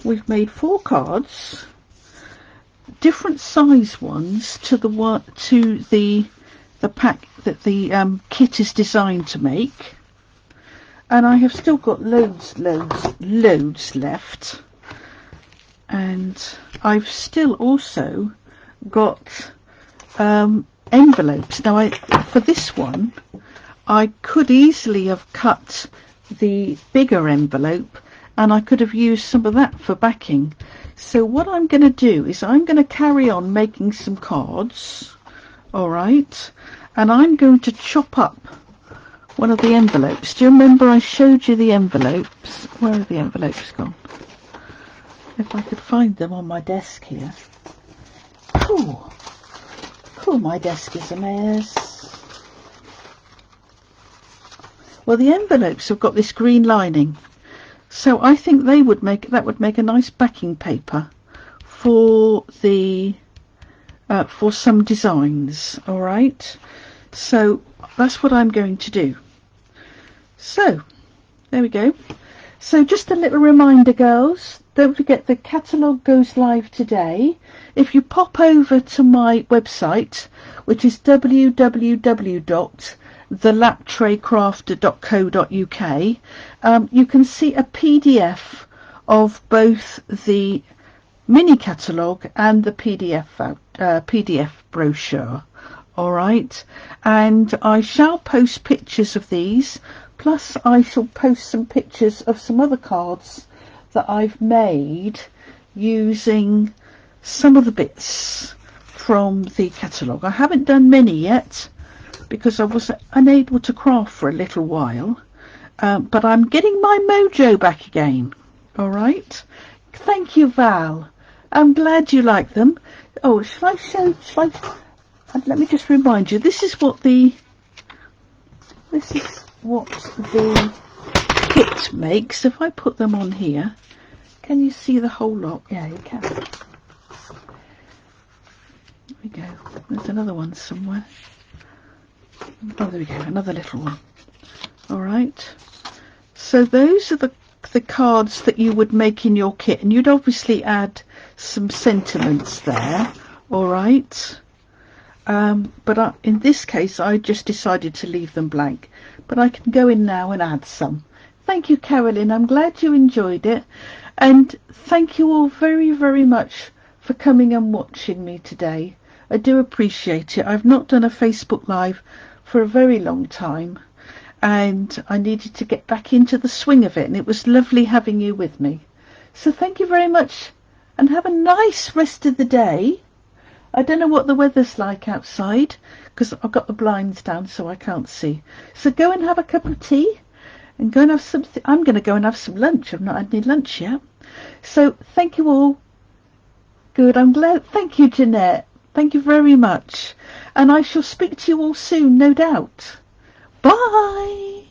We've made 4 cards different size ones to the one to the pack that the kit is designed to make, and I have still got loads left, and I've still also got envelopes. Now for this one I could easily have cut the bigger envelope, and I could have used some of that for backing. So what I'm going to do is I'm going to carry on making some cards, all right, and I'm going to chop up one of the envelopes. Do you remember I showed you the envelopes? Where are the envelopes gone? If I could find them on my desk here. Oh, my desk is a mess. Well, the envelopes have got this green lining, so I think that would make a nice backing paper for the for some designs. All right, so that's what I'm going to do. So there we go. So just a little reminder, girls, don't forget the catalogue goes live today. If you pop over to my website, which is www.thelaptraycrafter.co.uk, you can see a PDF of both the mini catalogue and the PDF brochure. All right, and I shall post pictures of these, plus I shall post some pictures of some other cards that I've made using some of the bits from the catalogue. I haven't done many yet because I was unable to craft for a little while, but I'm getting my mojo back again. All right, thank you, Val. I'm glad you like them. Oh, let me just remind you, this is what the kit makes. If I put them on here, can you see the whole lot? Yeah, you can. There we go. There's another one somewhere. Oh, there we go, another little one. All right, so those are the cards that you would make in your kit, and you'd obviously add some sentiments there. All right, but in this case I just decided to leave them blank, but I can go in now and add some. Thank you, Carolyn. I'm glad you enjoyed it, and thank you all very, very much for coming and watching me today. I do appreciate it. I've not done a Facebook Live for a very long time, and I needed to get back into the swing of it, and it was lovely having you with me. So thank you very much, and have a nice rest of the day. I don't know what the weather's like outside because I've got the blinds down so I can't see. So go and have a cup of tea and go and have something. I'm going to go and have some lunch. I've not had any lunch yet. So thank you all. Good, I'm glad. Thank you, Jeanette. Thank you very much. And I shall speak to you all soon, no doubt. Bye.